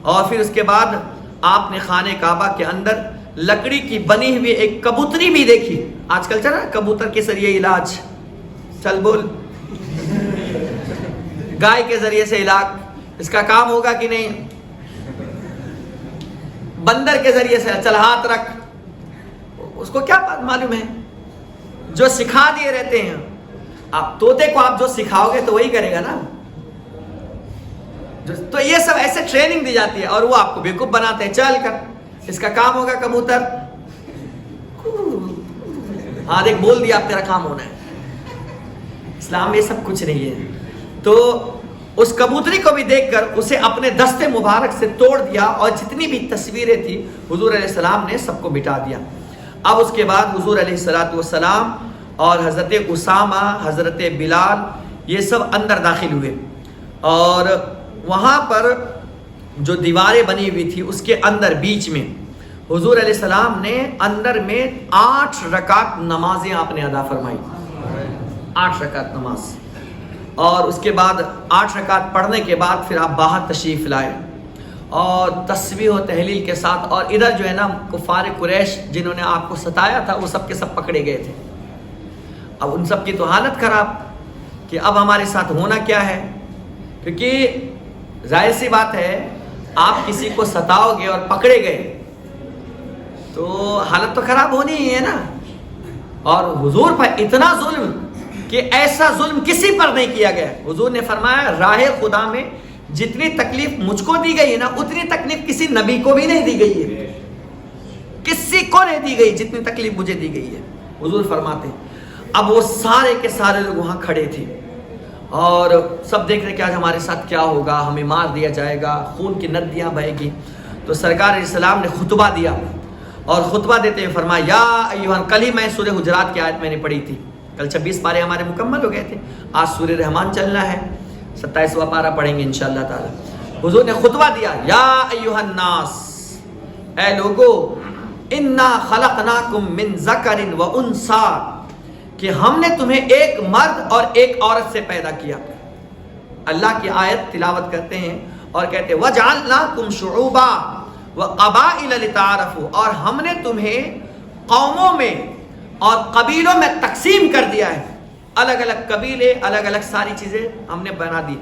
اور پھر اس کے بعد آپ نے خانہ کعبہ کے اندر لکڑی کی بنی ہوئی ایک کبوتری بھی دیکھی. آج کل چلا کبوتر کے ذریعے علاج, چل بول, گائے کے ذریعے سے علاج, اس کا کام ہوگا کہ نہیں؟ بندر کے ذریعے سے چل ہاتھ رکھ, اس کو کیا معلوم ہے؟ جو سکھا دیے رہتے ہیں. آپ طوطے کو آپ جو سکھاؤ گے تو وہی کرے گا نا. تو یہ سب ایسے ٹریننگ دی جاتی ہے اور وہ آپ کو بیوقوف بناتے ہیں. چل کر, اس کا کام ہوگا کبوتر, ہاں دیکھ بول دیا اب تیرا کام ہونا ہے. اسلام میں یہ سب کچھ نہیں ہے. تو اس کبوتری کو بھی دیکھ کر اسے اپنے دستے مبارک سے توڑ دیا, اور جتنی بھی تصویریں تھی حضور علیہ السلام نے سب کو مٹا دیا. اب اس کے بعد حضور علیہ الصلوۃ والسلام اور حضرت اسامہ, حضرت بلال, یہ سب اندر داخل ہوئے, اور وہاں پر جو دیواریں بنی ہوئی تھی اس کے اندر بیچ میں حضور علیہ السلام نے اندر میں 8 رکعت نمازیں آپ نے ادا فرمائی. 8 رکعت نماز, اور اس کے بعد 8 رکعت پڑھنے کے بعد پھر آپ باہر تشریف لائے اور تسبیح و تحلیل کے ساتھ. اور ادھر جو ہے نا کفار قریش جنہوں نے آپ کو ستایا تھا وہ سب کے سب پکڑے گئے تھے. اب ان سب کی تو حالت خراب, کہ اب ہمارے ساتھ ہونا کیا ہے، کیونکہ ظاہر سی بات ہے آپ کسی کو ستاؤ گے اور پکڑے گئے تو حالت تو خراب ہونی ہی ہے نا. اور حضور پر اتنا ظلم کہ ایسا ظلم کسی پر نہیں کیا گیا. حضور نے فرمایا راہ خدا میں جتنی تکلیف مجھ کو دی گئی ہے نا اتنی تکلیف کسی نبی کو بھی نہیں دی گئی ہے، کسی کو نہیں دی گئی جتنی تکلیف مجھے دی گئی ہے. حضور فرماتے ہیں اب وہ سارے کے سارے لوگ وہاں کھڑے تھے اور سب دیکھ رہے کہ آج ہمارے ساتھ کیا ہوگا، ہمیں مار دیا جائے گا، خون کی ندیاں بہے گی. تو سرکار علیہ السلام نے خطبہ دیا اور خطبہ دیتے ہوئے فرمایا یا ایوہن، کل ہی میں سورہ حجرات کی آیت میں نے پڑھی تھی، کل 26 پارے ہمارے مکمل ہو گئے تھے، آج سورہ رحمان چلنا ہے، 27واں پارہ پڑھیں گے انشاءاللہ تعالی. حضور نے خطبہ دیا یا ایوہن الناس، اے لوگو، انا خلقناکم من ذکر و انثی، کہ ہم نے تمہیں ایک مرد اور ایک عورت سے پیدا کیا. اللہ کی آیت تلاوت کرتے ہیں اور کہتے ہیں وَجَعَلْنَاكُمْ شُعُوبًا وَقَبَائِلَ لِتَعَارَفُوا، اور ہم نے تمہیں قوموں میں اور قبیلوں میں تقسیم کر دیا ہے، الگ الگ قبیلے، الگ الگ ساری چیزیں ہم نے بنا دی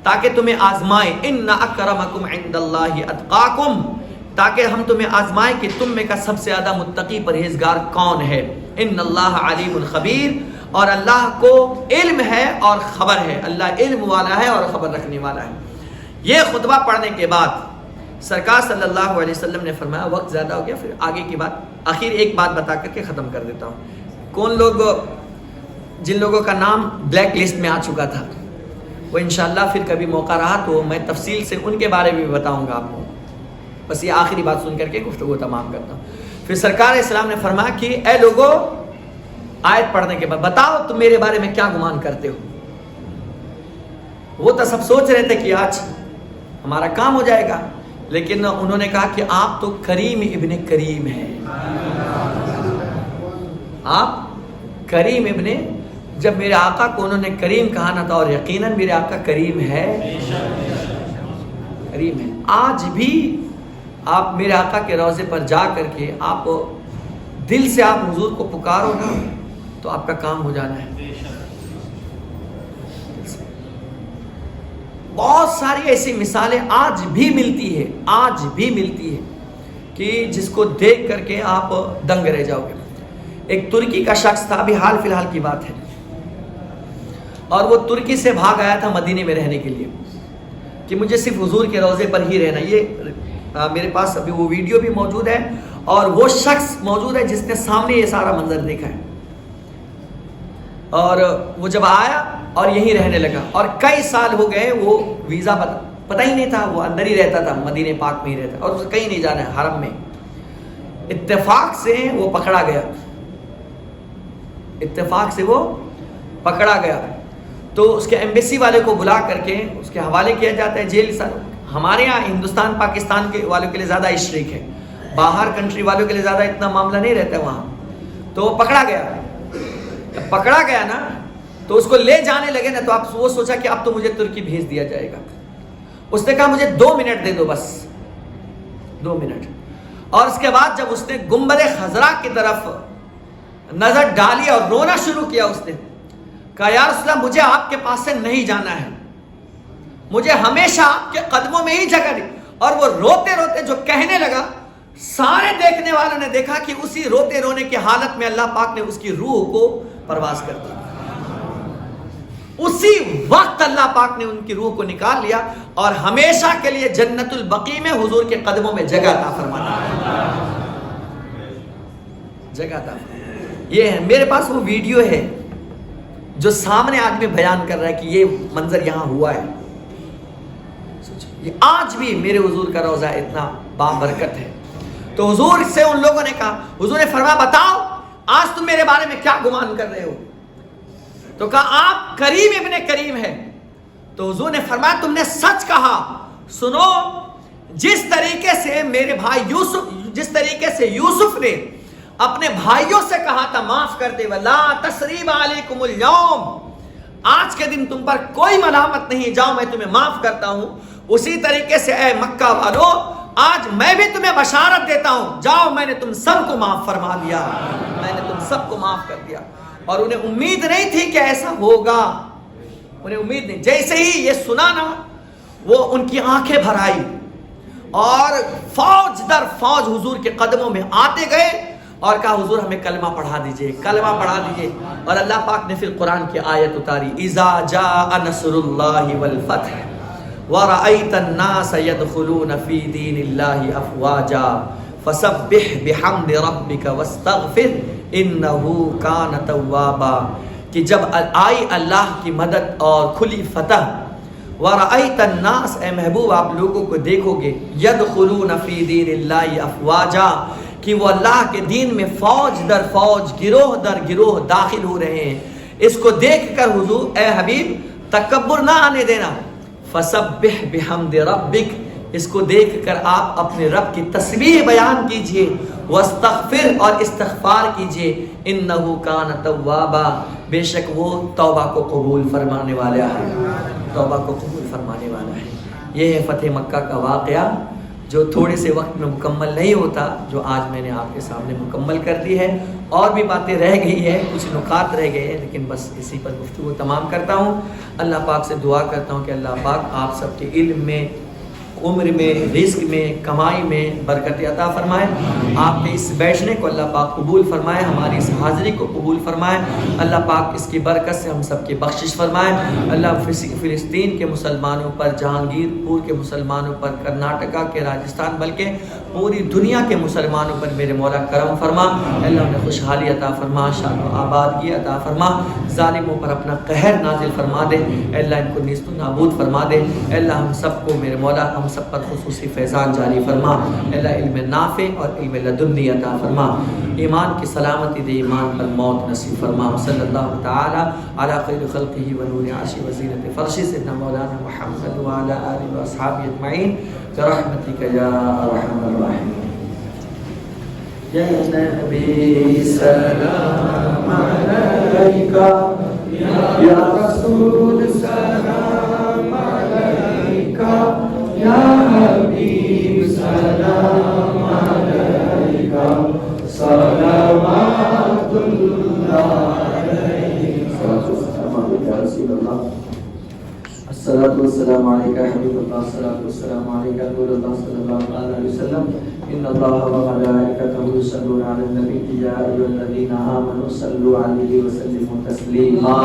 تاکہ تمہیں آزمائیں. اِنَّ أَكْرَمَكُمْ عِنْدَ اللَّهِ أَتْقَاكُمْ، تاکہ ہم تمہیں آزمائیں کہ تم میں کا سب سے زیادہ متقی پرہیزگار کون ہے. ان اللہ علیم خبیر، اور اللہ کو علم ہے اور خبر ہے، اللہ علم والا ہے اور خبر رکھنے والا ہے. یہ خطبہ پڑھنے کے بعد سرکار صلی اللہ علیہ وسلم نے فرمایا وقت زیادہ ہو گیا، پھر آگے کی بات آخر ایک بات بتا کر کے ختم کر دیتا ہوں. کون لوگ، جن لوگوں کا نام بلیک لسٹ میں آ چکا تھا، وہ انشاءاللہ پھر کبھی موقع رہا تو میں تفصیل سے ان کے بارے میں بھی بتاؤں گا آپ کو. بس یہ آخری بات سن کر کے گفتگو تمام کرتا ہوں. پھر سرکار علیہ السلام نے فرمایا کہ اے لوگو، آیت پڑھنے کے بعد بتاؤ تم میرے بارے میں کیا گمان کرتے ہو. وہ تو سب سوچ رہے تھے کہ آج ہمارا کام ہو جائے گا، لیکن انہوں نے کہا کہ آپ تو کریم ابن کریم ہیں. آپ کریم ابن، جب میرے آقا کو انہوں نے کریم کہا نا تھا، اور یقیناً میرے آقا کریم ہے، کریم ہے. آج بھی آپ میرے آقا کے روضے پر جا کر کے آپ دل سے آپ حضور کو پکارو نا تو آپ کا کام ہو جانا ہے. بہت ساری ایسی مثالیں آج بھی ملتی ہے، آج بھی ملتی ہے کہ جس کو دیکھ کر کے آپ دنگ رہ جاؤ گے. ایک ترکی کا شخص تھا، ابھی حال فی الحال کی بات ہے، اور وہ ترکی سے بھاگ آیا تھا مدینے میں رہنے کے لیے کہ مجھے صرف حضور کے روضے پر ہی رہنا. یہ میرے پاس ابھی وہ ویڈیو بھی موجود ہے اور وہ شخص موجود ہے جس نے سامنے یہ سارا منظر دیکھا ہے. اور وہ جب آیا اور یہیں رہنے لگا، اور کئی سال ہو گئے، وہ ویزا پتہ ہی نہیں تھا، وہ اندر ہی رہتا تھا، مدینہ پاک میں ہی رہتا، اور اسے کہیں نہیں جانا ہے، حرم میں. اتفاق سے وہ پکڑا گیا، اتفاق سے وہ پکڑا گیا تو اس کے ایمبیسی والے کو بلا کر کے اس کے حوالے کیا جاتا ہے جیل. ہمارے یہاں ہندوستان پاکستان کے والوں کے لیے زیادہ اسٹرکٹ ہے، باہر کنٹری والوں کے لیے زیادہ اتنا معاملہ نہیں رہتا ہے وہاں. تو وہ پکڑا گیا، جب پکڑا گیا نا تو اس کو لے جانے لگے نا تو آپ وہ سوچا کہ اب تو مجھے ترکی بھیج دیا جائے گا. اس نے کہا مجھے 2 منٹ دے دو، بس 2 منٹ. اور اس کے بعد جب اس نے گنبد خضرا کی طرف نظر ڈالی اور رونا شروع کیا، اس نے کہا یا رسول اللہ مجھے آپ کے پاس سے نہیں جانا ہے، مجھے ہمیشہ آپ کے قدموں میں ہی جگہ دی. اور وہ روتے روتے جو کہنے لگا، سارے دیکھنے والوں نے دیکھا کہ اسی روتے رونے کی حالت میں اللہ پاک نے اس کی روح کو پرواز کر دی. اسی وقت اللہ پاک نے ان کی روح کو نکال لیا اور ہمیشہ کے لیے جنت البقیع میں حضور کے قدموں میں جگہ عطا فرمایا، جگہ عطا. یہ ہے میرے پاس وہ ویڈیو ہے جو سامنے آدمی بیان کر رہا ہے کہ یہ منظر یہاں ہوا ہے. یہ آج بھی میرے حضور کا روضہ اتنا بابرکت ہے. تو حضور سے ان لوگوں نے کہا، حضور نے فرمایا بتاؤ آج تم میرے بارے میں کیا گمان کر رہے ہو. تو کہا آپ کریم ابن کریم ہے. تو حضور نے فرمایا تم نے سچ کہا. سنو، جس طریقے سے میرے بھائی یوسف، جس طریقے سے یوسف نے اپنے بھائیوں سے کہا تھا معاف کر دے، وَلَا تَثْرِيبَ عَلَيْكُمُ الْيَوْمَ، آج کے دن تم پر کوئی ملامت نہیں، جاؤ میں تمہیں معاف کرتا ہوں. اسی طریقے سے اے مکہ والو، آج میں بھی تمہیں بشارت دیتا ہوں، جاؤ میں نے تم سب کو معاف فرما دیا، میں نے تم سب کو معاف کر دیا. اور انہیں امید نہیں تھی کہ ایسا ہوگا، انہیں امید نہیں. جیسے ہی یہ سنا نا وہ ان کی آنکھیں بھر آئی اور فوج در فوج حضور کے قدموں میں آتے گئے اور کہا حضور ہمیں کلمہ پڑھا دیجئے، کلمہ پڑھا دیجئے. اور اللہ پاک نے پھر قرآن کی آیت اتاری، اذا جاء نصر اللہ والفتح ورأیت الناس يدخلون فی دین اللہ افواجا فسبح بحمد ربک واستغفر انہ کان توابا. کہ جب آئی اللہ کی مدد اور کھلی فتح، وَرَأَيْتَ النَّاسَ، اے محبوب آپ لوگوں کو دیکھو گے، يَدْخُلُونَ فِي دِينِ اللَّهِ أَفْوَاجًا، کہ وہ اللہ کے دین میں فوج در فوج، گروہ در گروہ داخل ہو رہے ہیں. اس کو دیکھ کر حضور اے حبیب تکبر نہ آنے دینا. فَسَبِّحْ بِحَمْدِ رَبِّكَ، اس کو دیکھ کر آپ اپنے رب کی تسبیح بیان کیجئے، واستغفر، اور استغفار کیجئے، انہو کان توابا، بے شک وہ توبہ کو قبول فرمانے والا ہے، توبہ کو قبول فرمانے والا ہے. یہ ہے فتح مکہ کا واقعہ جو تھوڑے سے وقت میں مکمل نہیں ہوتا، جو آج میں نے آپ کے سامنے مکمل کر دی ہے. اور بھی باتیں رہ گئی ہے، کچھ نکات رہ گئے ہیں، لیکن بس اسی پر گفتگو تمام کرتا ہوں. اللہ پاک سے دعا کرتا ہوں کہ اللہ پاک آپ سب کے علم میں، عمر میں، رزق میں، کمائی میں برکت عطا فرمائے. آپ کے اس بیٹھنے کو اللہ پاک قبول فرمائے، ہماری اس حاضری کو قبول فرمائے. اللہ پاک اس کی برکت سے ہم سب کی بخشش فرمائے. اللہ فلسطین کے مسلمانوں پر، جہانگیر پور کے مسلمانوں پر، کرناٹکا کے، راجستھان، بلکہ پوری دنیا کے مسلمانوں پر میرے مولا کرم فرما. اللہ انہیں خوشحالی عطا فرما، شان و آبادگی عطا فرما. ظالموں پر اپنا قہر نازل فرما دے. اللہ ان کو نیست و نابود فرما دے. اللہ ہم سب کو میرے مولا ہم سب پر خصوصی فیضان جاری فرما. اللہ علم نافع اور علم لدنی عطا فرما. ایمان کی سلامتی دے، ایمان پر موت نصیب فرما. صلی اللہ تعالی علی خیر خلقہ و نور عرشہ و زینت فرشہ سیدنا مولانا محمد و علی آلہ و اصحابہ اجمعین برحمتک یا ارحم الراحمین. یا نبی سلام علیکہ، یا رسول سلام علیکہ، یا حبیب سلام علیکہ، صلوات اللہ علیکہ، الصلاۃ والسلام علیکہ حبیب اللہ، الصلاۃ والسلام علیکہ نور اللہ صلی اللہ علیہ وسلم. ان اللہ وملائکتہ یصلون علی النبی یا ایھا الذین آمنوا صلوا علیہ وسلموا تسلیما.